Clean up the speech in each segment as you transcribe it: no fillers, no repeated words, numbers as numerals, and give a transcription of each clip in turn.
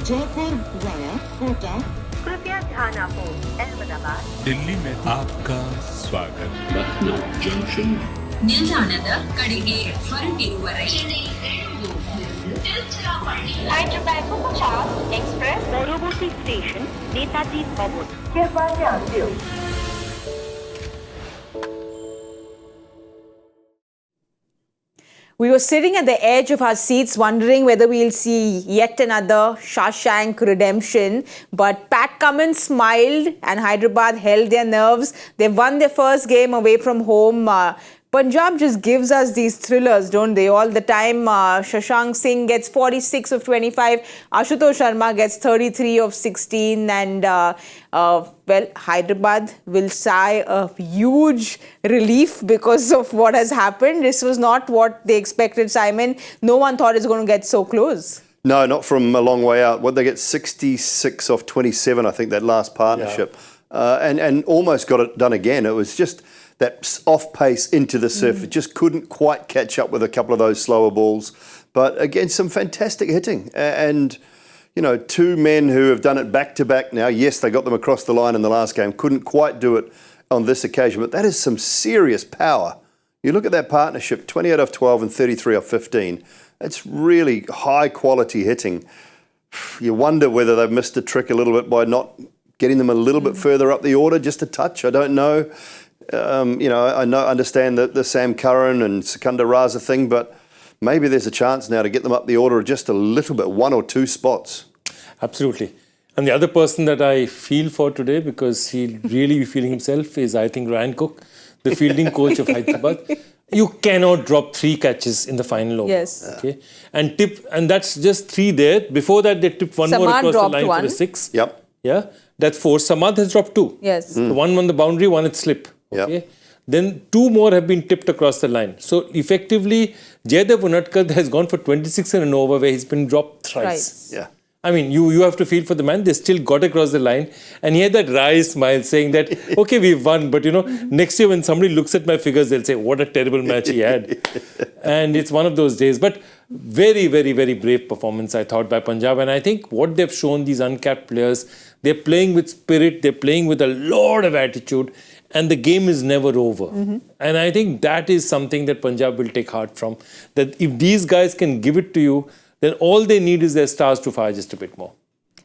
Jaipur via Kota कृपया ध्यान आपो अहमदाबाद दिल्ली में आपका स्वागत Lucknow Junction. ನಿಲ್ದಾಣದ ಕಡೆಗೆ ಹೊರಟಿರುವವರೆಗೆ Hyderabad Bhattacharjya Express পরবর্তী স্টেশন নেতাজি ভবন कृपया ध्यान दियो We were sitting at the edge of our seats wondering whether we'll see yet another Shawshank redemption. But Pat Cummins smiled and Hyderabad held their nerves. They've won their first game away from home. Punjab just gives us these thrillers, don't they? All the time. Shashank Singh gets 46 of 25. Ashutosh Sharma gets 33 of 16. And, well, Hyderabad will sigh a huge relief because of what has happened. This was not what they expected, Simon. No one thought it was going to get so close. No, not from a long way out. What, they get 66 off 27, I think, that last partnership. Yeah. And almost got it done again. It was just that off pace into the surf. It just couldn't quite catch up with a couple of those slower balls. But again, some fantastic hitting. And, you know, two men who have done it back to back now. Yes, they got them across the line in the last game. Couldn't quite do it on this occasion. But that is some serious power. You look at that partnership, 28 off 12 and 33 off 15. It's really high quality hitting. You wonder whether they've missed a trick a little bit by not getting them a little bit further up the order, just a touch. I don't know. You know, I understand the Sam Curran and Secunda Raza thing, but maybe there's a chance now to get them up the order just a little bit, one or two spots. Absolutely. And the other person that I feel for today, because he'll really be feeling himself, is I think Ryan Cook, the fielding coach of Hyderabad. You cannot drop 3 catches in the final over. Yes. Okay. And that's just 3 there. Before that, they tipped one more across the line for a 6. Yep. Yeah. That's 4. Samad has dropped 2. Yes. One on the boundary, one at slip. Okay. Yep. Then 2 more have been tipped across the line. So effectively, Jaydev Unatkar has gone for 26 and an over where he's been dropped thrice. Yeah. I mean, you have to feel for the man. They still got across the line. And he had that wry smile saying that, okay, we've won. But, you know, next year when somebody looks at my figures, they'll say, what a terrible match he had. And it's one of those days. But very, very, very brave performance, I thought, by Punjab. And I think what they've shown, these uncapped players, they're playing with spirit. They're playing with a lot of attitude. And the game is never over. And I think that is something that Punjab will take heart from. That if these guys can give it to you, then all they need is their stars to fire just a bit more.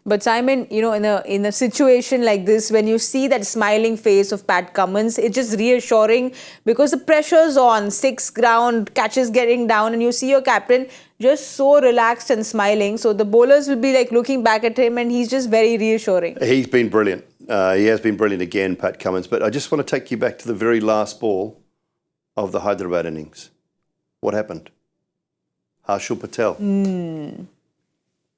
But Simon, you know, in a situation like this, when you see that smiling face of Pat Cummins, it's just reassuring because the pressure's on, 6 ground, catches getting down, and you see your captain just so relaxed and smiling. So the bowlers will be like looking back at him and he's just very reassuring. He's been brilliant. He has been brilliant again, Pat Cummins. But I just want to take you back to the very last ball of the Hyderabad innings. What happened? Harshal Patel.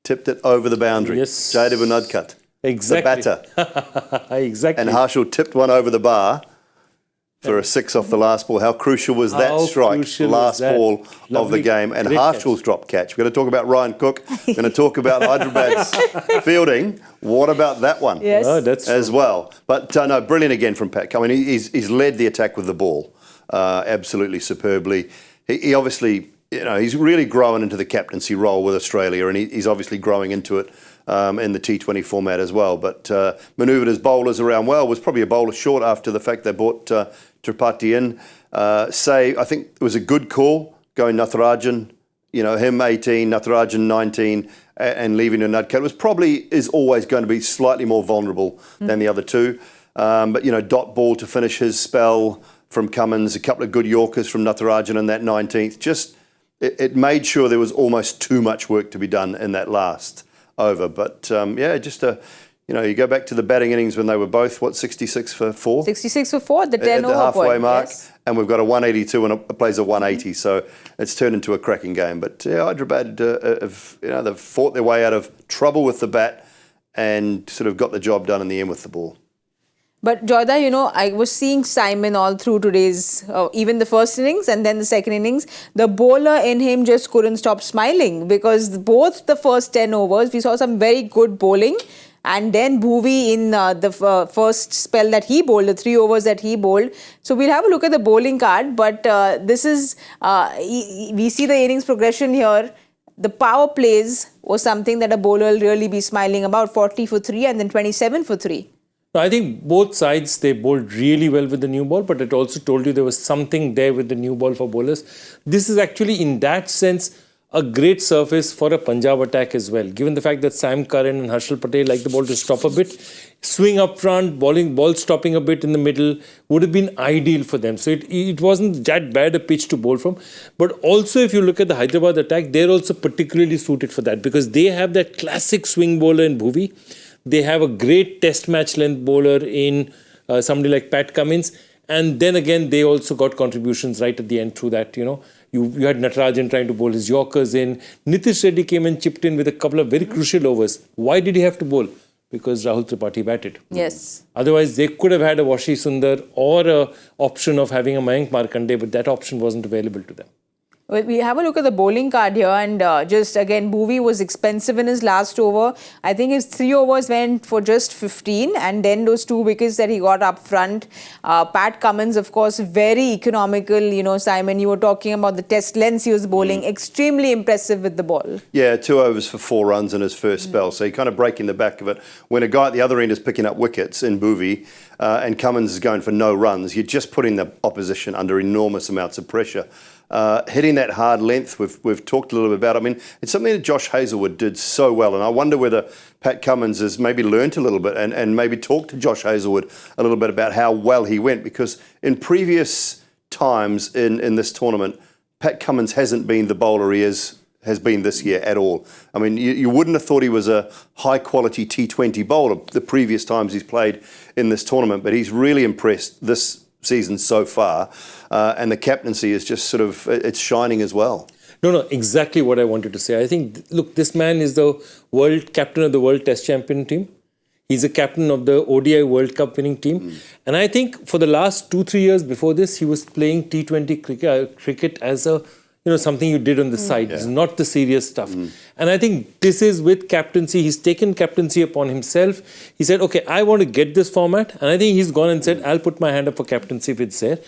Tipped it over the boundary. Yes. Jaydev Unatkar. Exactly. The batter. Exactly. And Harshal tipped one over the bar for a 6 off the last ball. How crucial was that strike? Last ball of the game. And Harshal's drop catch. We're going to talk about Ryan Cook. We're going to talk about Hyderabad's fielding. What about that one? Yes. Oh, that's as well. But no, brilliant again from Pat Cummins. He's led the attack with the ball absolutely superbly. He obviously, you know, he's really growing into the captaincy role with Australia, and he's obviously growing into it in the T20 format as well. But manoeuvred his bowlers around well. Was probably a bowler short after the fact they brought Tripathi in. I think it was a good call going Natarajan. You know, him 18, Natarajan 19, and leaving Unatkar. It was probably is always going to be slightly more vulnerable than the other two. But, you know, dot ball to finish his spell from Cummins, a couple of good Yorkers from Natarajan in that 19th. Just, it made sure there was almost too much work to be done in that last over. But, yeah, just you know, you go back to the batting innings when they were both, 66 for 4? 66 for 4, the 10 at the over halfway point, mark. yes. And we've got a 182 and a plays a 180. So it's turned into a cracking game. But, yeah, Hyderabad, they've fought their way out of trouble with the bat and sort of got the job done in the end with the ball. But Joyda, you know, I was seeing Simon all through today's, even the first innings and then the second innings. The bowler in him just couldn't stop smiling because both the first 10 overs, we saw some very good bowling. And then Bhuvi in the first spell that he bowled, the 3 overs that he bowled. So we'll have a look at the bowling card. But this is, we see the innings progression here. the power plays was something that a bowler will really be smiling about, 40 for 3 and then 27 for 3. I think both sides, they bowled really well with the new ball, but it also told you there was something there with the new ball for bowlers. This is actually, in that sense, a great surface for a Punjab attack as well. Given the fact that Sam Curran and Harshal Patel like the ball to stop a bit, swing up front, ball stopping a bit in the middle would have been ideal for them. So it wasn't that bad a pitch to bowl from. But also, if you look at the Hyderabad attack, they're also particularly suited for that because they have that classic swing bowler in Bhuvi. They have a great test match length bowler in somebody like Pat Cummins. And then again, they also got contributions right at the end through that, you know. You had Natarajan trying to bowl his Yorkers in. Nitish Reddy came and chipped in with a couple of very crucial overs. Why did he have to bowl? Because Rahul Tripathi batted. Yes. Otherwise, they could have had a Washi Sundar or an option of having a Mayank Markande, but that option wasn't available to them. Well, we have a look at the bowling card here and just again, Bhuvi was expensive in his last over. I think his 3 overs went for just 15 and then those 2 wickets that he got up front. Pat Cummins, of course, very economical. You know, Simon, you were talking about the test lengths he was bowling. Extremely impressive with the ball. Yeah, 2 overs for 4 runs in his first spell. So you're kind of breaking the back of it. When a guy at the other end is picking up wickets in Bhuvi and Cummins is going for no runs, you're just putting the opposition under enormous amounts of pressure. Hitting that hard length, we've talked a little bit about. I mean, it's something that Josh Hazlewood did so well, and I wonder whether Pat Cummins has maybe learnt a little bit and maybe talked to Josh Hazlewood a little bit about how well he went, because in previous times in this tournament, Pat Cummins hasn't been the bowler he has been this year at all. I mean, you wouldn't have thought he was a high-quality T20 bowler the previous times he's played in this tournament, but he's really impressed this season so far, and the captaincy is just sort of, it's shining as well. No, exactly what I wanted to say. I think, look, this man is the world captain of the World Test Champion team. He's a captain of the ODI World Cup winning team. And I think for the last 2-3 years before this, he was playing T20 cricket as a, you know, something you did on the side. It's not the serious stuff. And I think this is with captaincy. He's taken captaincy upon himself. He said, okay, I want to get this format. And I think he's gone and said, I'll put my hand up for captaincy if it's there.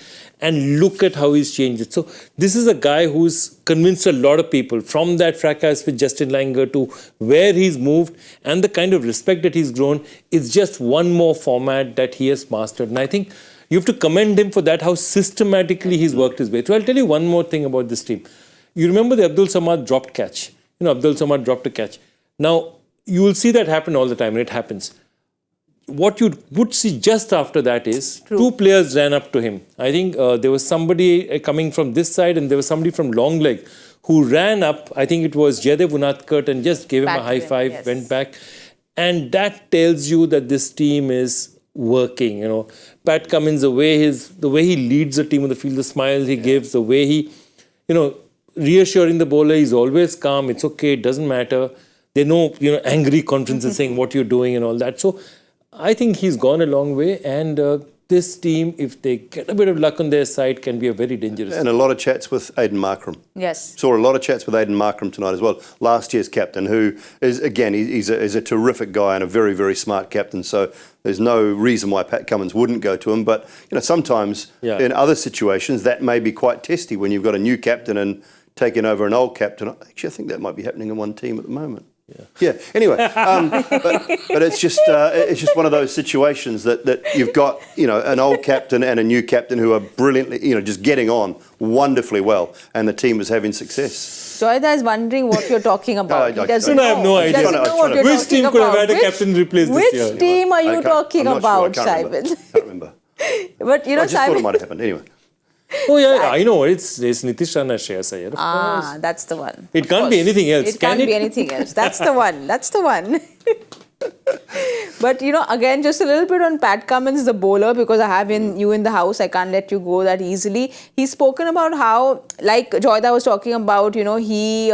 And look at how he's changed it. So this is a guy who's convinced a lot of people, from that fracas with Justin Langer to where he's moved and the kind of respect that he's grown. It's just one more format that he has mastered. And I think you have to commend him for that, how systematically he's worked his way through. I'll tell you one more thing about this team. You remember the Abdul Samad dropped catch. You know, Abdul Samad dropped a catch. Now, you will see that happen all the time, and it happens. What you would see just after that is 2 players ran up to him. I think there was somebody coming from this side and there was somebody from long leg who ran up. I think it was Jaydev Unatkar, and just gave him a high five, went back. And that tells you that this team is working. You know, Pat Cummins, the way he leads the team on the field, the smile he gives, the way he, you know, reassuring the bowler, he's always calm. It's okay, it doesn't matter. They know, you know, angry conferences saying what you're doing and all that. So I think he's gone a long way, and this team, if they get a bit of luck on their side, can be a very dangerous team. And a lot of chats with Aiden Markram. Yes. Saw a lot of chats with Aiden Markram tonight as well. Last year's captain, who is, again, he's a terrific guy and a very, very smart captain. So there's no reason why Pat Cummins wouldn't go to him. But, you know, sometimes in other situations, that may be quite testy when you've got a new captain and taking over an old captain. Actually, I think that might be happening in one team at the moment. Yeah. Anyway, but it's just one of those situations that you've got, you know, an old captain and a new captain who are brilliantly, you know, just getting on wonderfully well, and the team is having success. Joyda is wondering what you're talking about. He doesn't I have no idea. He doesn't know what you're Which talking team could have about. had a captain replaced this year? Which team are you talking about, Simon? Simon? I can't remember. But you know, I just Simon. thought it might have happened. Anyway. Oh yeah, I know. It's Nitish Rana, Shreya Iyer, of course. That's the one. It can't be anything else. It can't be anything else. That's the one. That's the one. But, you know, again, just a little bit on Pat Cummins, the bowler, because I have you in the house. I can't let you go that easily. He's spoken about how, like Joyda was talking about, you know, he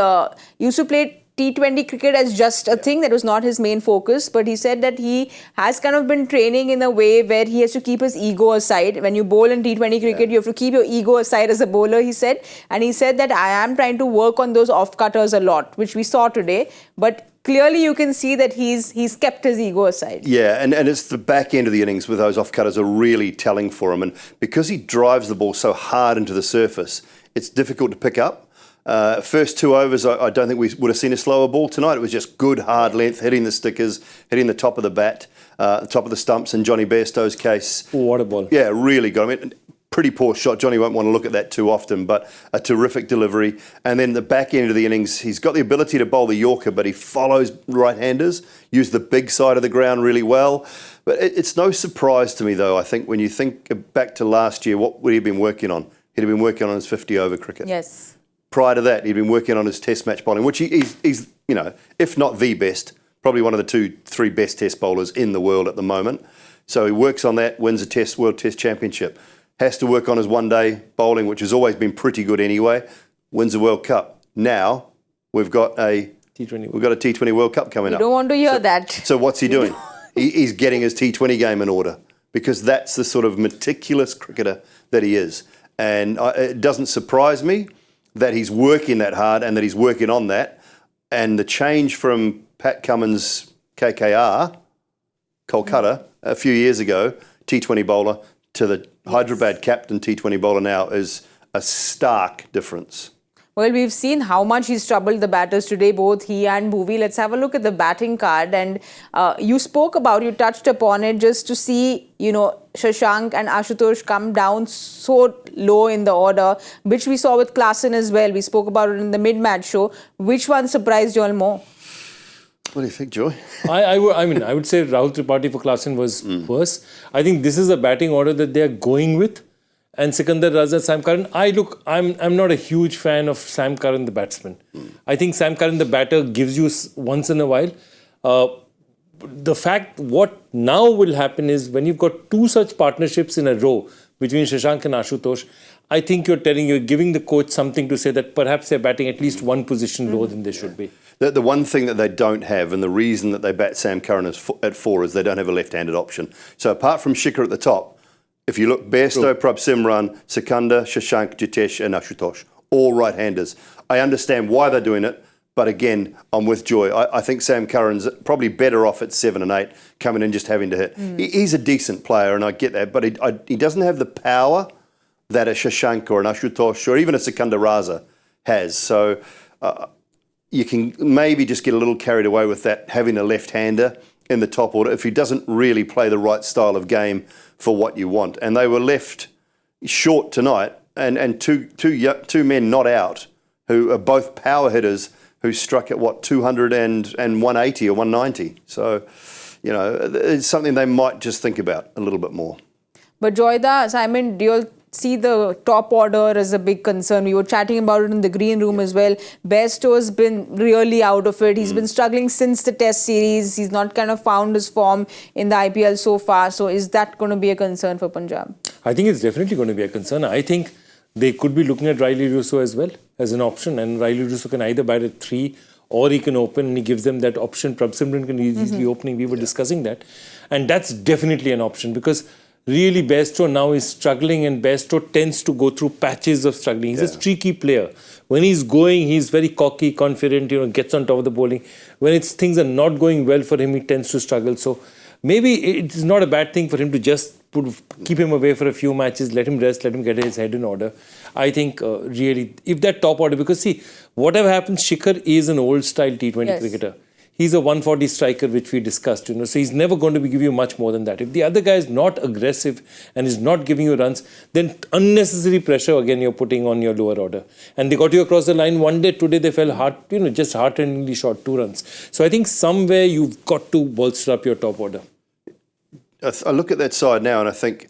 used to play T20 cricket as just a thing that was not his main focus, but he said that he has kind of been training in a way where he has to keep his ego aside. When you bowl in T20 cricket, you have to keep your ego aside as a bowler, he said. And he said that I am trying to work on those off-cutters a lot, which we saw today. But clearly you can see that he's kept his ego aside. Yeah, and it's the back end of the innings with those off-cutters are really telling for him. And because he drives the ball so hard into the surface, it's difficult to pick up. First 2 overs, I don't think we would have seen a slower ball tonight. It was just good, hard length, hitting the stickers, hitting the top of the bat, top of the stumps. In Johnny Bairstow's case, What a ball. yeah, really good. I mean, pretty poor shot. Johnny won't want to look at that too often, but a terrific delivery. And then the back end of the innings, he's got the ability to bowl the Yorker, but he follows right-handers, used the big side of the ground really well. But it's no surprise to me, though, I think, when you think back to last year, what would he have been working on? He'd have been working on his 50-over cricket. Yes. Prior to that, he'd been working on his test match bowling, which he's, you know, if not the best, probably one of the 2-3 best test bowlers in the world at the moment. So he works on that, wins a World Test Championship. Has to work on his one-day bowling, which has always been pretty good anyway. Wins the World Cup. Now we've got a T20 World Cup coming up. You don't want to hear that. So what's he doing? He's getting his T20 game in order, because that's the sort of meticulous cricketer that he is. And it doesn't surprise me that he's working that hard and that he's working on that. And the change from Pat Cummins, KKR, Kolkata, a few years ago, T20 bowler, to the Hyderabad captain T20 bowler now is a stark difference. Well, we've seen how much he's troubled the batters today, both he and Bhuvi. Let's have a look at the batting card. And you touched upon it, just to see, you know, Shashank and Ashutosh come down so low in the order, which we saw with Klaasen as well. We spoke about it in the mid-match show. Which one surprised you all more? What do you think, Joy? I would say Rahul Tripathi for Klaasen was worse. I think this is a batting order that they are going with. And Sikandar Raza, Sam Curran. I'm not a huge fan of Sam Curran, the batsman. I think Sam Curran, the batter, gives you once in a while. The fact what now will happen is, when you've got two such partnerships in a row between Shashank and Ashutosh, I think you're giving the coach something to say that perhaps they're batting at least one position lower than they should be. The one thing that they don't have, and the reason that they bat Sam Curran at 4, is they don't have a left-handed option. So apart from Shikhar at the top, if you look, Bairstow, Prabhsimran, Sikandar, Shashank, Jitesh and Ashutosh, all right-handers. I understand why they're doing it, but again, I'm with Joy. I think Sam Curran's probably better off at 7 and 8, coming in just having to hit. He's a decent player, and I get that, but he doesn't have the power that a Shashank or an Ashutosh or even a Sikandar Raza has. So you can maybe just get a little carried away with that, having a left-hander in the top order if he doesn't really play the right style of game for what you want. And they were left short tonight, and two men not out, who are both power hitters, who struck at 200 and 180 or 190. So, you know, it's something they might just think about a little bit more. But Joyda, Simon, do you all see the top order as a big concern? We were chatting about it in the green room as well. Bairstow has been really out of it. He's been struggling since the test series. He's not kind of found his form in the IPL so far. So is that going to be a concern for Punjab? I think it's definitely going to be a concern. I think they could be looking at Riley Russo as well as an option. And Riley Russo can either bat at 3 or he can open, and he gives them that option. Prabhsimran can easily opening. We were discussing that. And that's definitely an option, because really, Bairstow now is struggling, and Bairstow tends to go through patches of struggling. He's a streaky player. When he's going, he's very cocky, confident, gets on top of the bowling. When things are not going well for him, he tends to struggle. So maybe it's not a bad thing for him to just keep him away for a few matches, let him rest, let him get his head in order. I think really, if that top order, because see, whatever happens, Shikhar is an old-style T20 cricketer. He's a 140 striker, which we discussed, so he's never going to give you much more than that. If the other guy is not aggressive and is not giving you runs, then unnecessary pressure, again, you're putting on your lower order. And they got you across the line one day. Today, they fell just heart-rendingly short 2 runs. So I think somewhere you've got to bolster up your top order. I look at that side now, and I think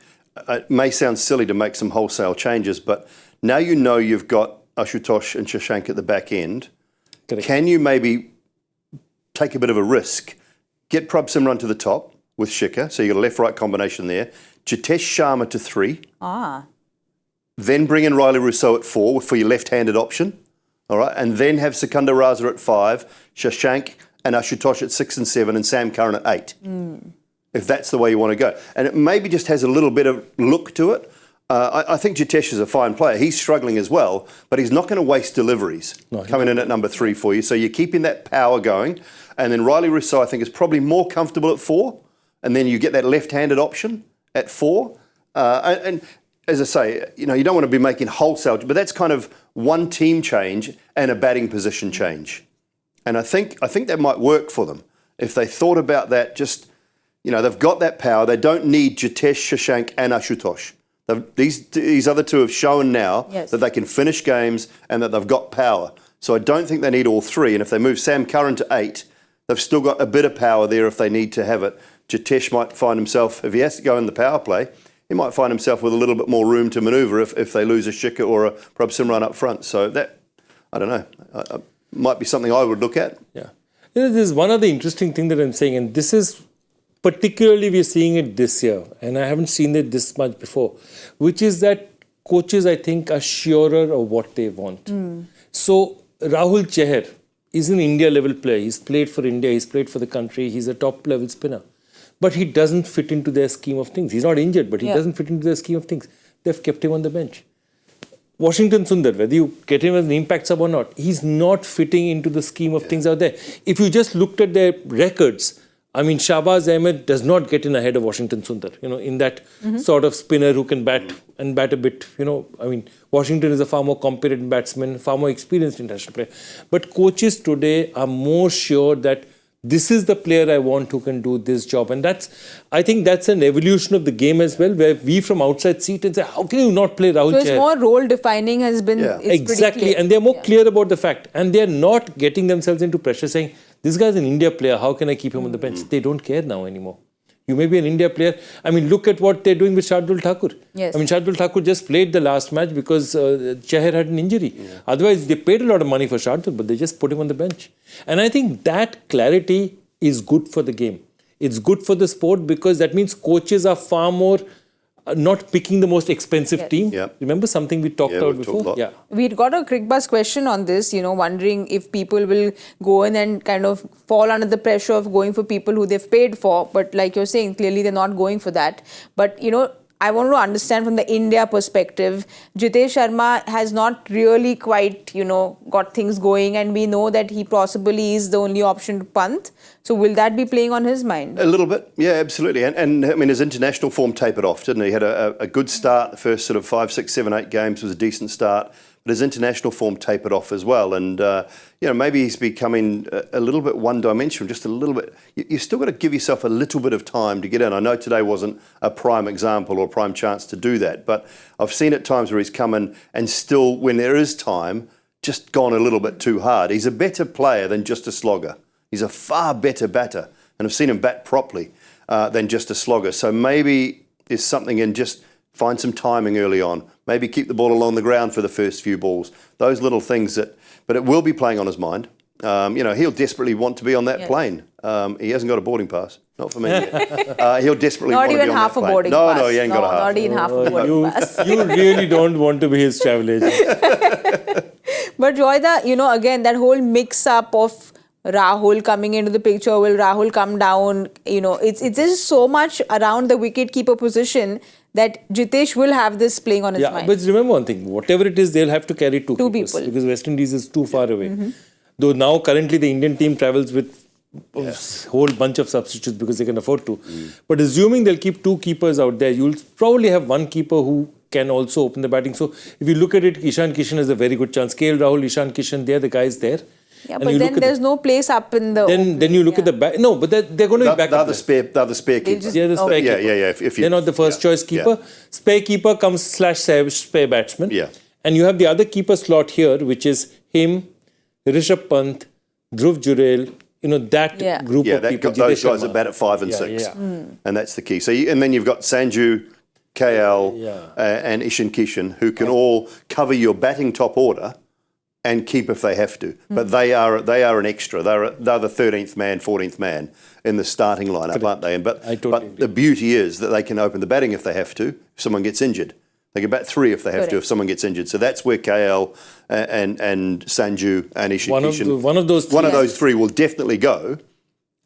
it may sound silly to make some wholesale changes, but now you've got Ashutosh and Shashank at the back end. Correct. Can you maybe take a bit of a risk, get Prabhsimran to the top with Shikhar, so you got a left-right combination there, Jitesh Sharma to 3, then bring in Riley Rousseau at 4 for your left-handed option, all right, and then have Sikandar Raza at 5, Shashank and Ashutosh at 6 and 7, and Sam Curran at 8, if that's the way you want to go. And it maybe just has a little bit of look to it. I think Jitesh is a fine player. He's struggling as well, but he's not going to waste deliveries coming in at number 3 for you. So you're keeping that power going. And then Riley Rousseau, I think, is probably more comfortable at 4. And then you get that left-handed option at 4. And as I say, you don't want to be making wholesale, but that's kind of one team change and a batting position change. And I think that might work for them. If they thought about that, just, they've got that power. They don't need Jitesh, Shashank and Ashutosh. These other two have shown now that they can finish games and that they've got power. So I don't think they need all three. And if they move Sam Curran to 8, they've still got a bit of power there if they need to have it. Jitesh might find himself, if he has to go in the power play, he might find himself with a little bit more room to manoeuvre if they lose a Shikha or a Prabh run up front. So that, I don't know, might be something I would look at. Yeah. There's one other interesting thing that I'm saying, and this is particularly we're seeing it this year, and I haven't seen it this much before, which is that coaches, I think, are surer of what they want. So Rahul Chahar is an India level player. He's played for India, he's played for the country, he's a top level spinner. But he doesn't fit into their scheme of things. He's not injured, but he doesn't fit into their scheme of things. They've kept him on the bench. Washington Sundar, whether you get him as an impact sub or not, he's not fitting into the scheme of things out there. If you just looked at their records, I mean, Shahbaz Ahmed does not get in ahead of Washington Sundar, in that sort of spinner who can bat and bat a bit, I mean, Washington is a far more competent batsman, far more experienced international player. But coaches today are more sure that this is the player I want who can do this job. And I think that's an evolution of the game as well, where we from outside see it and say, how can you not play Rahul Chahar? So it's more role defining has been... Exactly. And they're more clear about the fact. And they're not getting themselves into pressure saying, this guy's an India player, how can I keep him on the bench? They don't care now anymore. You may be an India player. I mean, look at what they're doing with Shardul Thakur. Yes. I mean, Shardul Thakur just played the last match because Chahar had an injury. Otherwise, they paid a lot of money for Shardul, but they just put him on the bench. And I think that clarity is good for the game. It's good for the sport because that means coaches are far more not picking the most expensive team. Yeah. Remember something we talked about before? Yeah. We'd got a Cricbuzz question on this, wondering if people will go in and kind of fall under the pressure of going for people who they've paid for. But like you're saying, clearly they're not going for that. But, I want to understand from the India perspective, Jitesh Sharma has not really quite, got things going, and we know that he possibly is the only option to punt. So will that be playing on his mind? A little bit, yeah, absolutely. And I mean, his international form tapered off, didn't he? He had a good start. The first sort of 5, 6, 7, 8 games was a decent start. But his international form tapered off as well. And, maybe he's becoming a little bit one-dimensional, just a little bit. You've still got to give yourself a little bit of time to get in. I know today wasn't a prime example or a prime chance to do that. But I've seen at times where he's come in and still, when there is time, just gone a little bit too hard. He's a better player than just a slogger. He's a far better batter. And I've seen him bat properly than just a slogger. So maybe there's something in just find some timing early on. Maybe keep the ball along the ground for the first few balls. Those little things but it will be playing on his mind. He'll desperately want to be on that plane. He hasn't got a boarding pass. Not for me. He'll desperately want to be on that plane. Not even half a boarding pass. pass. No, he ain't got a half. Not even half a boarding pass. You really don't want to be his travel agent. But Joyda, again, that whole mix-up of Rahul coming into the picture, will Rahul come down? It's just so much around the wicket-keeper position that Jitesh will have this playing on his mind. But remember one thing, whatever it is, they'll have to carry two keepers people. because West Indies is too far away. Though now currently the Indian team travels with a whole bunch of substitutes because they can afford to. But assuming they'll keep 2 keepers out there, you'll probably have 1 keeper who can also open the batting. So if you look at it, Ishan Kishan has a very good chance. KL Rahul, Ishan Kishan, they're the guys there. Yeah, but then there's no place up in the... Then you look at the back... No, but they're going to be back They're up the spare keepers. Yeah, the spare keeper. Yeah. They're not the first choice keeper. Spare keeper comes / spare batsman. Yeah. And you have the other keeper slot here, which is him, Rishabh Pant, Dhruv Jurel, that group of people. Those guys that bat at 5 and 6. And that's the key. So and then you've got Sanju, KL and Ishan Kishan, who can all cover your batting top order and keep if they have to. But they are an extra. They're the 13th man, 14th man in the starting lineup, aren't they? But the beauty is that they can open the batting if they have to, if someone gets injured. They can bat 3 if they have to, if someone gets injured. So that's where KL and Sanju and Ishan Kishan... One of those 3 will definitely go.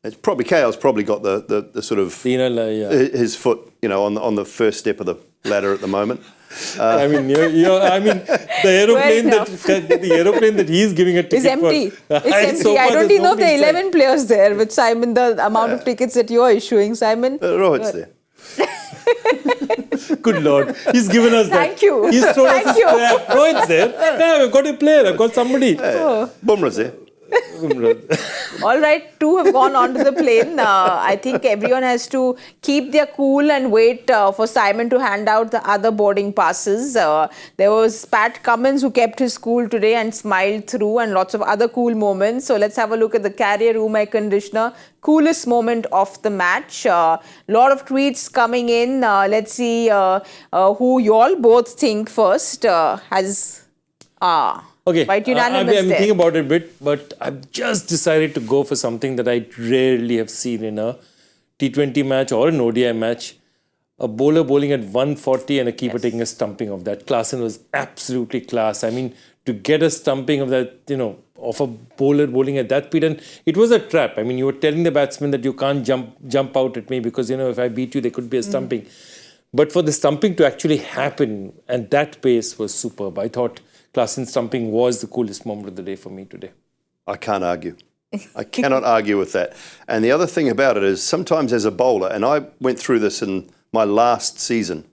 It's probably KL's probably got the sort of his foot, on the first step of the ladder at the moment. I mean, the aeroplane that he's giving a ticket is empty. For, it's empty. So I don't even know if there are 11 inside. players there with Simon, the amount of tickets that you're issuing, Simon. Rohit's there. Good Lord. He's given us that. Thank you. He's thrown us Thank a you. scrap. Rohit's there. Yeah, I've got a player. I've got somebody. Bumrah's there. All right, 2 have gone onto the plane. I think everyone has to keep their cool and wait for Simon to hand out the other boarding passes. There was Pat Cummins who kept his cool today and smiled through, and lots of other cool moments. So let's have a look at the carrier room air conditioner. Coolest moment of the match. Lot of tweets coming in. Let's see who you all both think first Okay, quite unanimous I'm there. thinking about it a bit, but I've just decided to go for something that I rarely have seen in a T20 match or an ODI match. A bowler bowling at 140 and a keeper taking a stumping of that. Klaasen was absolutely class. I mean, to get a stumping of that, of a bowler bowling at that speed, and it was a trap. I mean, you were telling the batsman that you can't jump out at me because, if I beat you, there could be a stumping. But for the stumping to actually happen and that pace was superb. I thought Klaasen stumping was the coolest moment of the day for me today. I can't argue. I cannot argue with that. And the other thing about it is sometimes as a bowler, and I went through this in my last season,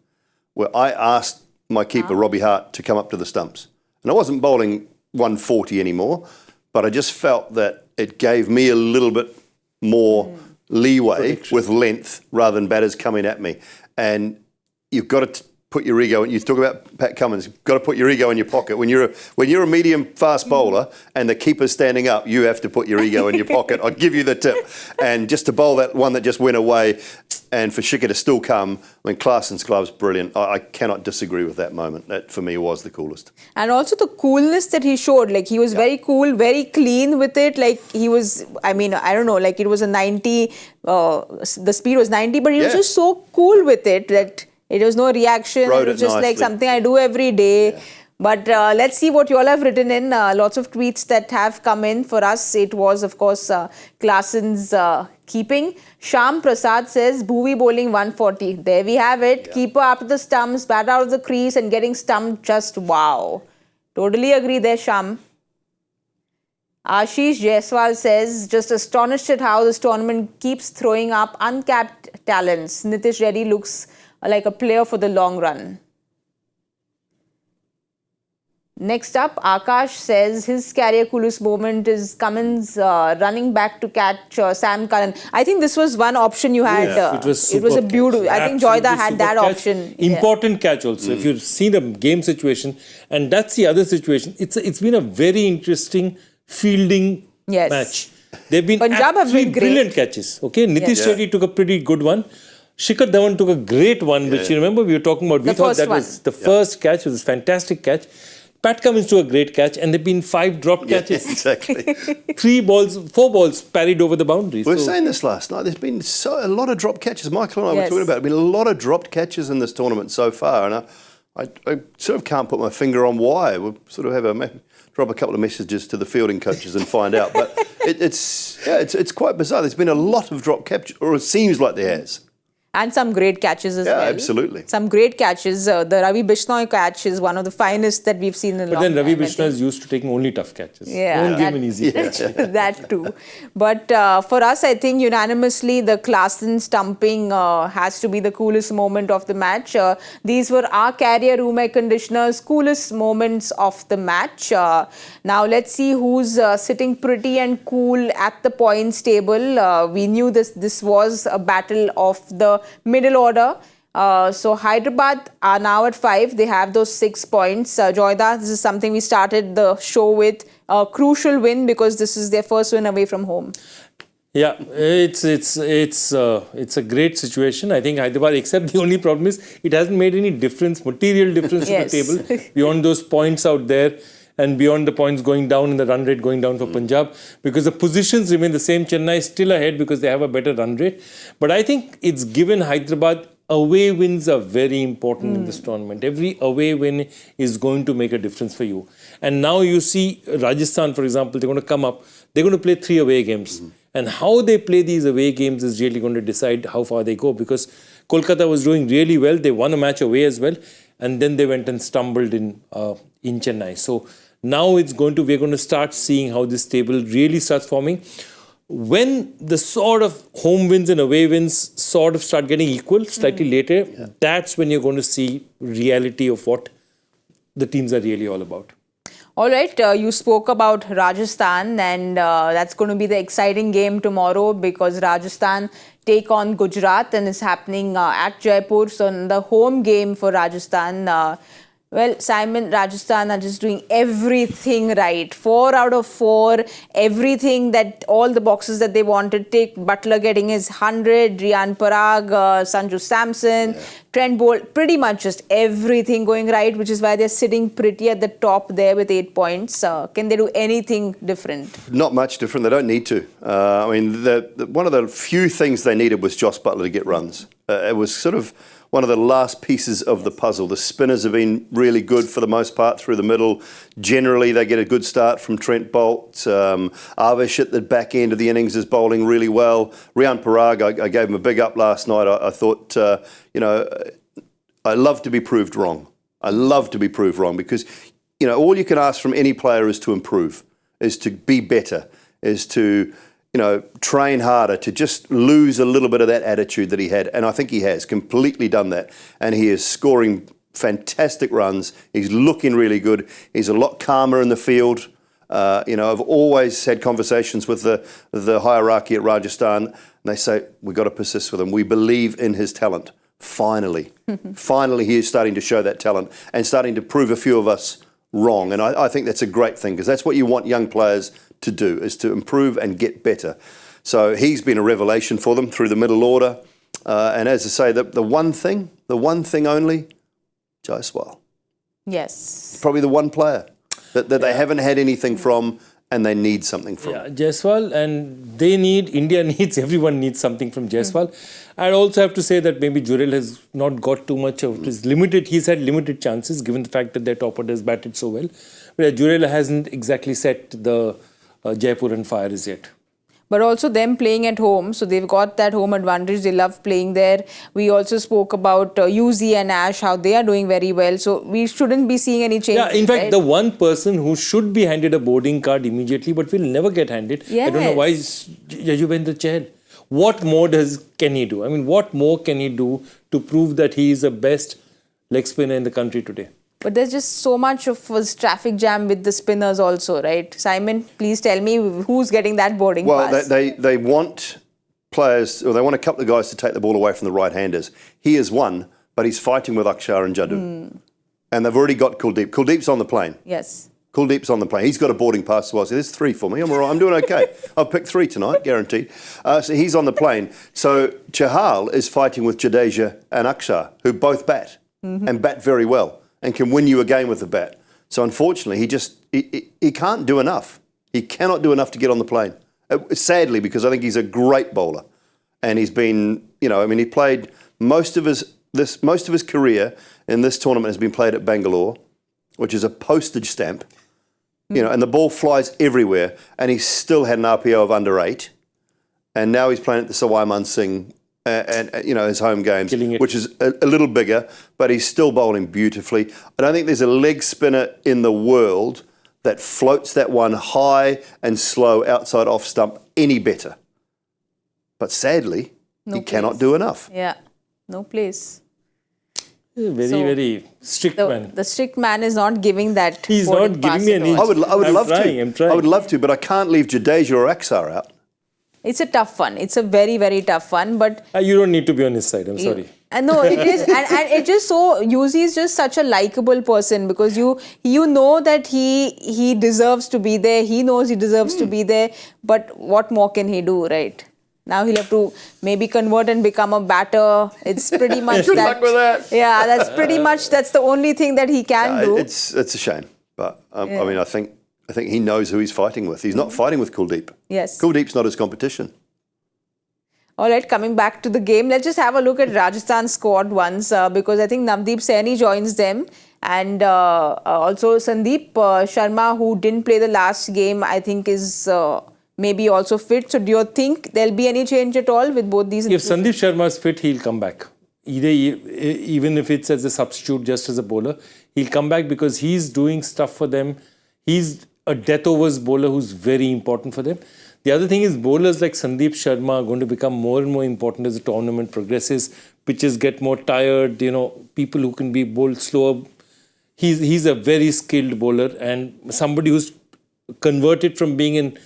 where I asked my keeper, Robbie Hart, to come up to the stumps. And I wasn't bowling 140 anymore, but I just felt that it gave me a little bit more leeway with length rather than batters coming at me. And you've got to put your ego, and you talk about Pat Cummins, you've got to put your ego in your pocket. When you're a medium fast bowler and the keeper's standing up, you have to put your ego in your pocket. I'll give you the tip. And just to bowl that one that just went away and for Shikhar to still come, Klaasen's glove's brilliant. I cannot disagree with that moment. That for me was the coolest. And also the coolness that he showed, like he was very cool, very clean with it. Like he was, I don't know, like it was a 90, the speed was 90, but he was just so cool with it that it was no reaction. Wrote it was it just like nicely. something I do every day. Yeah. But let's see what you all have written in. Lots of tweets that have come in. For us, it was, of course, Klaasen's keeping. Sham Prasad says, Bhuvi bowling 140. There we have it. Yeah. Keeper after the stumps, bat out of the crease and getting stumped. Just wow. Totally agree there, Sham. Ashish Jaiswal says, just astonished at how this tournament keeps throwing up uncapped talents. Nitish Reddy looks like a player for the long run. Next up, Akash says his career coolest moment is Cummins running back to catch Sam Curran. I think this was one option you had. It was a beautiful. I think Joyda had that catch. option. Important catch also. If you see the game situation, and that's the other situation. It's been a very interesting fielding match. They've been Punjab have been brilliant catches. Okay, Nitish Reddy took a pretty good one. Shikhar Dhawan took a great one, which you remember we were talking about. We thought that was the first catch. It was a fantastic catch. Pat Cummins took a great catch, and there have been 5 dropped catches. Exactly. 4 balls parried over the boundaries. We were saying this last night. There's been a lot of dropped catches. Michael and I were talking about it. There's been a lot of dropped catches in this tournament so far, and I sort of can't put my finger on why. We'll sort of drop a couple of messages to the fielding coaches and find out. But it's quite bizarre. There's been a lot of dropped catches, or it seems like there has. And some great catches as well. Yeah, absolutely. Some great catches. The Ravi Bishnoi catch is one of the finest that we've seen in a long time. But then Ravi Bishnoi is used to taking only tough catches. Yeah, don't give him an easy catch. That too. But for us, I think unanimously, the Klaasen stumping has to be the coolest moment of the match. These were our carrier room air conditioners' coolest moments of the match. Now let's see who's sitting pretty and cool at the points table. We knew this was a battle of the middle order. So Hyderabad are now at 5. They have those 6 points. Joyda, this is something we started the show with. A crucial win because this is their first win away from home. Yeah, it's a great situation. I think Hyderabad, except the only problem is it hasn't made any material difference to the table beyond those points out there. And beyond the points going down and the run rate going down for Punjab, because the positions remain the same. Chennai is still ahead because they have a better run rate. But I think it's given Hyderabad, away wins are very important in this tournament. Every away win is going to make a difference for you. And now you see Rajasthan, for example, they're going to come up. They're going to play 3 away games. And how they play these away games is really going to decide how far they go, because Kolkata was doing really well. They won a match away as well. And then they went and stumbled in Chennai. So now we're going to start seeing how this table really starts forming. when the sort of home wins and away wins sort of start getting equal slightly later, that's when you're going to see reality of what the teams are really all about. All right, you spoke about Rajasthan, and that's going to be the exciting game tomorrow because Rajasthan take on Gujarat, and it's happening at Jaipur. So the home game for Rajasthan. Well, Simon, Rajasthan are just doing everything right. 4 out of 4, everything that, all the boxes that they wanted. Take Butler getting his 100, Riyan Parag, Sanju Samson, Trent Bolt, pretty much just everything going right, which is why they're sitting pretty at the top there with 8 points. Can they do anything different? Not much different. They don't need to. I mean, one of the few things they needed was Josh Butler to get runs. It was sort of one of the last pieces of the puzzle. The spinners have been really good for the most part through the middle. Generally, they get a good start from Trent Bolt. Avish at the back end of the innings is bowling really well. Riyan Parag, I gave him a big up last night. I thought, I love to be proved wrong. I love to be proved wrong because, all you can ask from any player is to improve, is to be better, is to train harder, to just lose a little bit of that attitude that he had. And I think he has completely done that. And he is scoring fantastic runs. He's looking really good. He's a lot calmer in the field. I've always had conversations with the hierarchy at Rajasthan, and they say, we've got to persist with him. We believe in his talent. Finally. Finally, he is starting to show that talent and starting to prove a few of us wrong. And I think that's a great thing because that's what you want young players to do, is to improve and get better. So he's been a revelation for them through the middle order. And as I say, the one thing only, Jaiswal. Yes. Probably the one player that they haven't had anything from and they need something from. Yeah, Jaiswal, and India needs, everyone needs something from Jaiswal. I'd also have to say that maybe Jurel has not got too much of his limited, he's had limited chances given the fact that their top order has batted so well. But Jurel hasn't exactly set the Jaipur on fire as yet. But also them playing at home, so they've got that home advantage. They love playing there. We also spoke about Yuzi and Ash, how they are doing very well. So we shouldn't be seeing any change. Yeah, in fact, right? the one person who should be handed a boarding card immediately, but will never get handed. Yes. I don't know why is Yajuvendra Chahal. What more can he do? I mean, what more can he do to prove that he is the best leg spinner in the country today? But there's just so much of a traffic jam with the spinners also, right? Simon, please tell me who's getting that boarding pass. Well, they want players, or they want a couple of guys to take the ball away from the right-handers. He is one, but he's fighting with Akshar and Jadoo. And they've already got Kuldeep. Kuldeep's on the plane. Yes. Kuldeep's on the plane. He's got a boarding pass as well. So there's 3 for me. I'm all right. I'm doing okay. I've picked 3 tonight, guaranteed. So he's on the plane. So Chahal is fighting with Jadeja and Akshar, who both bat and bat very well and can win you a game with the bat. So unfortunately, he can't do enough. He cannot do enough to get on the plane. Sadly, because I think he's a great bowler. And he's been, he played most of his career in this tournament has been played at Bangalore, which is a postage stamp. And the ball flies everywhere, and he's still had an RPO of under 8. And now he's playing at the Sawai Man Singh, his home games, which is a little bigger, but he's still bowling beautifully. I don't think there's a leg spinner in the world that floats that one high and slow outside off stump any better. But sadly, he cannot do enough. Yeah, no place. Very strict man. The strict man is not giving that. He's not giving me any. I would love to. I'm trying. I would love to, but I can't leave Jadeja or Akshar out. It's a tough one. It's a very, very tough one. But you don't need to be on his side. I'm sorry. No, it is, and it's just so. Yuzi is just such a likable person because you know that he deserves to be there. He knows he deserves to be there. But what more can he do, right? Now he'll have to maybe convert and become a batter. It's pretty much Good luck with that. Yeah, that's the only thing that he can do. It's a shame, but I mean, I think he knows who he's fighting with. He's not fighting with Kuldeep. Yes. Kuldeep's not his competition. All right, coming back to the game, let's just have a look at Rajasthan's squad once because I think Navdeep Saini joins them and also Sandeep Sharma, who didn't play the last game, I think is maybe also fit. So do you think there'll be any change at all with both these? If Sandeep Sharma is fit, he'll come back. Even if it's as a substitute, just as a bowler, he'll come back because he's doing stuff for them. He's a death overs bowler who's very important for them. The other thing is bowlers like Sandeep Sharma are going to become more and more important as the tournament progresses. Pitches get more tired, people who can be bowled slower. He's a very skilled bowler and somebody who's converted from being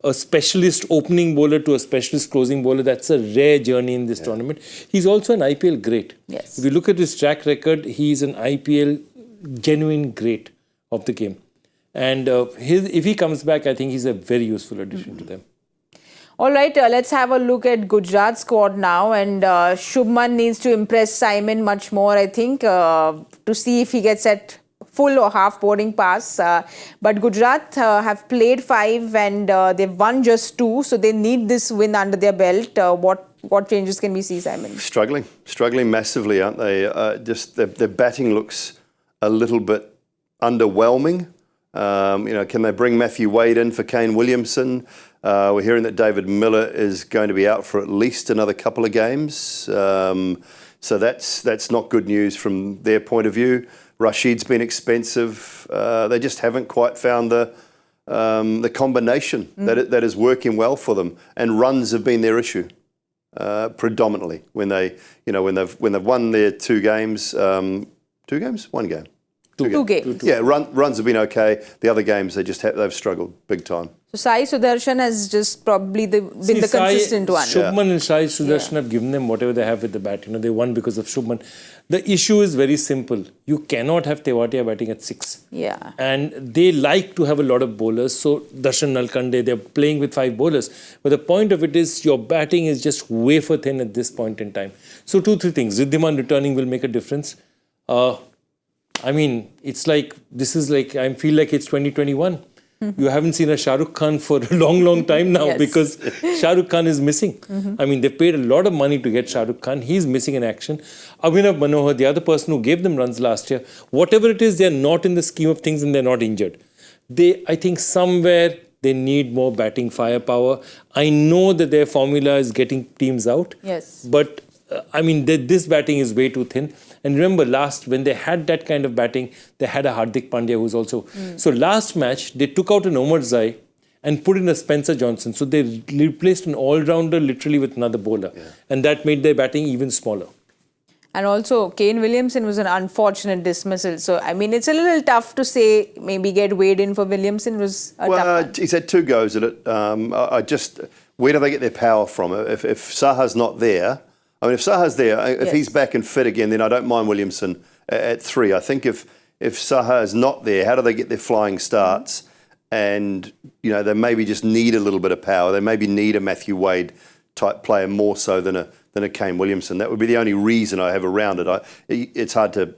a specialist opening bowler to a specialist closing bowler. That's a rare journey in this tournament. He's also an IPL great. Yes. If you look at his track record, he's an IPL genuine great of the game. And if he comes back, I think he's a very useful addition to them. All right, let's have a look at Gujarat squad now. And Shubman needs to impress Simon much more, I think, to see if he gets at full or half boarding pass. But Gujarat have played 5 and they've won just 2. So they need this win under their belt. What changes can we see, Simon? Struggling massively, aren't they? Just their batting looks a little bit underwhelming. Can they bring Matthew Wade in for Kane Williamson? We're hearing that David Miller is going to be out for at least another couple of games. So that's not good news from their point of view. Rashid's been expensive. They just haven't quite found the combination that is working well for them. And runs have been their issue predominantly when they've won their 2 games. 2 games? 1 game. 2 games. Yeah, runs have been okay. The other games they've struggled big time. So Sai Sudarshan has just probably been the consistent one. Shubman and Sai Sudarshan have given them whatever they have with the bat. They won because of Shubman. The issue is very simple. You cannot have Tewatia batting at 6. Yeah. And they like to have a lot of bowlers. So Darshan Nalkande, they're playing with 5 bowlers. But the point of it is your batting is just wafer thin at this point in time. So 2-3 things. Riddhiman returning will make a difference. It's like, I feel like it's 2021. You haven't seen a Shah Rukh Khan for a long, long time now because Shah Rukh Khan is missing. They paid a lot of money to get Shah Rukh Khan. He's missing in action. Abhinav Manohar, the other person who gave them runs last year, whatever it is, they're not in the scheme of things and they're not injured. I think somewhere they need more batting firepower. I know that their formula is getting teams out. Yes. But this batting is way too thin. And remember, when they had that kind of batting, they had a Hardik Pandya who's also... So last match, they took out an Omar Zai and put in a Spencer Johnson. So they replaced an all-rounder literally with another bowler. Yeah. And that made their batting even smaller. And also, Kane Williamson was an unfortunate dismissal. So, it's a little tough to say maybe get Wade in for Williamson was a tough one. He's had 2 goes at it. Where do they get their power from? If Saha's not there... if Saha's there, if he's back and fit again, then I don't mind Williamson at 3. I think if Saha is not there, how do they get their flying starts? And, they maybe just need a little bit of power. They maybe need a Matthew Wade type player more so than a Kane Williamson. That would be the only reason I have around it. It's hard to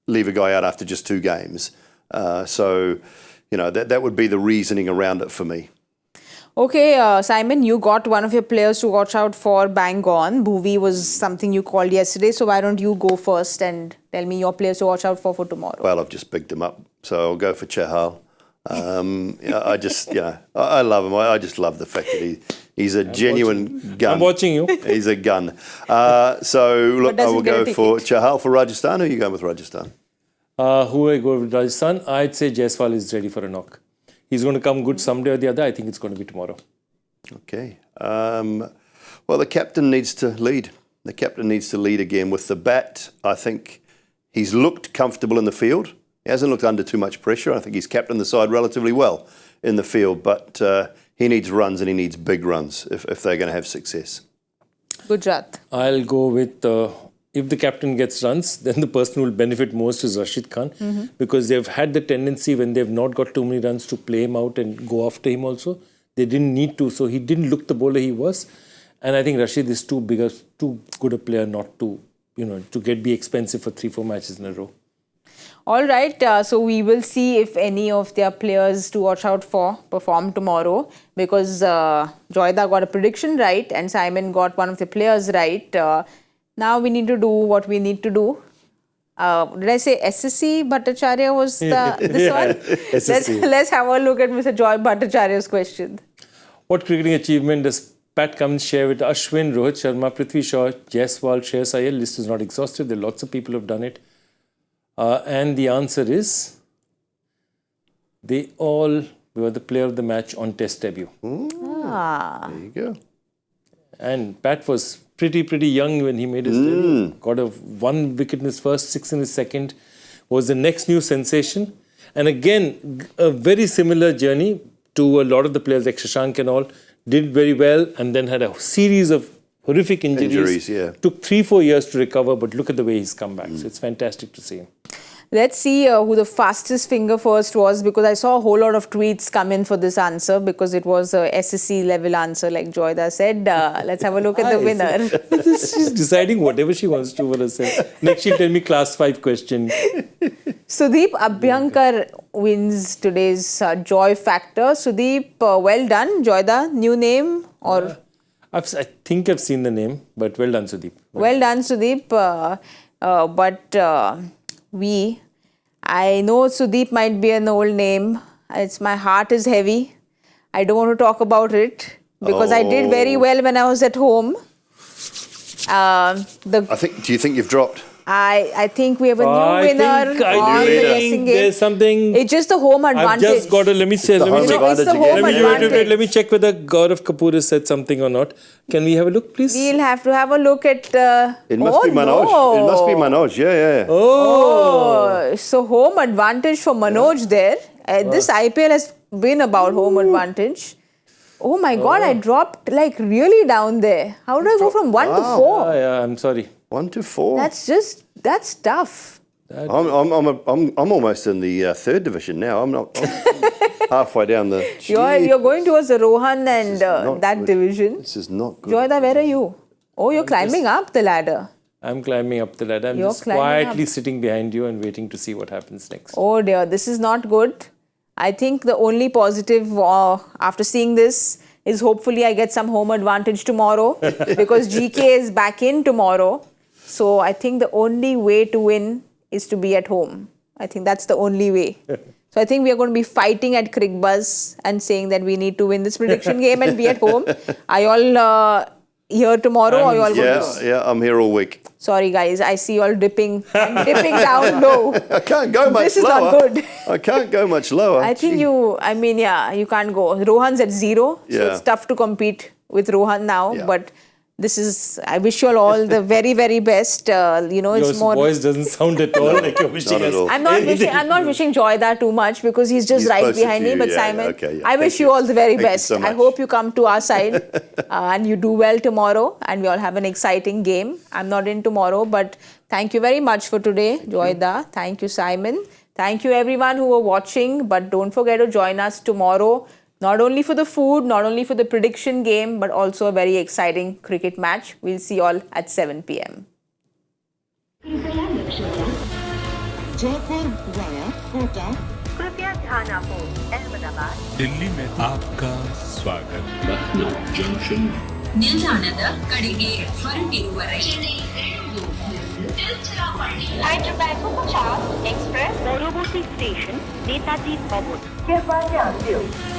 leave a guy out after just 2 games. That would be the reasoning around it for me. Okay, Simon, you got one of your players to watch out for bang on. Bhuvi was something you called yesterday, so why don't you go first and tell me your players to watch out for tomorrow? Well, I've just picked him up, so I'll go for Chahal. I love him. I just love the fact that he's a genuine gun. I'm watching you. He's a gun. I will go for Chahal for Rajasthan. Who are you going with Rajasthan? Who I go with Rajasthan? I'd say Jaiswal is ready for a knock. He's going to come good someday or the other. I think it's going to be tomorrow. Okay. The captain needs to lead. The captain needs to lead again with the bat. I think he's looked comfortable in the field. He hasn't looked under too much pressure. I think he's captained the side relatively well in the field. But he needs runs and he needs big runs if they're going to have success. Gujarat. I'll go with... if the captain gets runs, then the person who will benefit most is Rashid Khan because they've had the tendency when they've not got too many runs to play him out and go after him also. They didn't need to, so he didn't look the bowler he was. And I think Rashid is too good a player not to, to be expensive for 3-4 matches in a row. All right, so we will see if any of their players to watch out for perform tomorrow because Joyda got a prediction right and Simon got one of the players right. Now we need to do what we need to do. Did I say SSC Bhattacharya was this one? SSC. Let's have a look at Mr. Joy Bhattacharya's question. What cricketing achievement does Pat Cummins share with Ashwin, Rohit Sharma, Prithvi Shaw, Jaiswal, Shreyas Iyer? List is not exhaustive. There are lots of people who have done it. And the answer is they all we were the player of the match on Test debut. Ah. There you go. And Pat was pretty young when he made his debut. Got a 1 wicket in his first, 6 in his second. Was the next new sensation. And again, a very similar journey to a lot of the players like Shashank and all. Did very well and then had a series of horrific injuries. Took 3-4 years to recover, but look at the way he's come back. So it's fantastic to see him. Let's see who the fastest finger first was, because I saw a whole lot of tweets come in for this answer because it was a SSC level answer, like Joyda said. Let's have a look at the winner. She's deciding whatever she wants to for herself. Next she'll tell me class 5 question. Sudeep Abhyankar wins today's Joy Factor. Sudeep, well done. Joyda, new name or... I think I've seen the name, but well done, Sudeep. Well done, Sudeep. I know Sudeep might be an old name. My heart is heavy. I don't want to talk about it because I did very well when I was at home. Do you think you've dropped? I think we have a new winner on the guessing game. There's something. It's just the home advantage. I've just got to let me check Let check whether Gaurav Kapoor has said something or not. Can we have a look, please? We'll have to have a look at. It must be Manoj. No. It must be Manoj. Yeah. Oh, so home advantage for Manoj there. This IPL has been about home advantage. Oh my God! I dropped like really down there. How do I go from 1 to 4? Yeah, I'm sorry. 1 to 4. That's tough. I'm almost in the 3rd division now. I'm halfway down the. You're going towards the Rohan and that good. division. This is not good. Joyda, where are you? Oh, you're climbing up the ladder. I'm climbing up the ladder. I'm just quietly sitting behind you and waiting to see what happens next. Oh dear, this is not good. I think the only positive after seeing this is hopefully I get some home advantage tomorrow because GK is back in tomorrow. So I think the only way to win is to be at home. I think that's the only way. So I think we are going to be fighting at Cricbuzz and saying that we need to win this prediction game and be at home. Are you all here tomorrow or are you all going to... Yeah, I'm here all week. Sorry guys, I see you all dipping down low. I can't go much lower. This is not good. I can't go much lower. I think you can't go. Rohan's at 0, so it's tough to compete with Rohan now. But I wish you all the very, very best. Your voice doesn't sound at all like you're wishing us. I'm not wishing Joyda too much because he's just right behind me. But Simon, I wish you all the very best. So I hope you come to our side and you do well tomorrow and we all have an exciting game. I'm not in tomorrow, but thank you very much for today, Joyda. Thank you, Simon. Thank you everyone who were watching, but don't forget to join us tomorrow. Not only for the food, not only for the prediction game, but also a very exciting cricket match. We'll see you all at 7 p.m. Jaipur via Kota. कृपया ध्यान आपो अहमदाबाद दिल्ली में आपका स्वागत ನಿಲ್ದಾಣದ ಕಡೆಗೆ ಹೊರಟಿರುವವರೆಗೆ Hyderabad Superfast Express পরবর্তী station Netaji ভবন। कृपया ध्यान दें।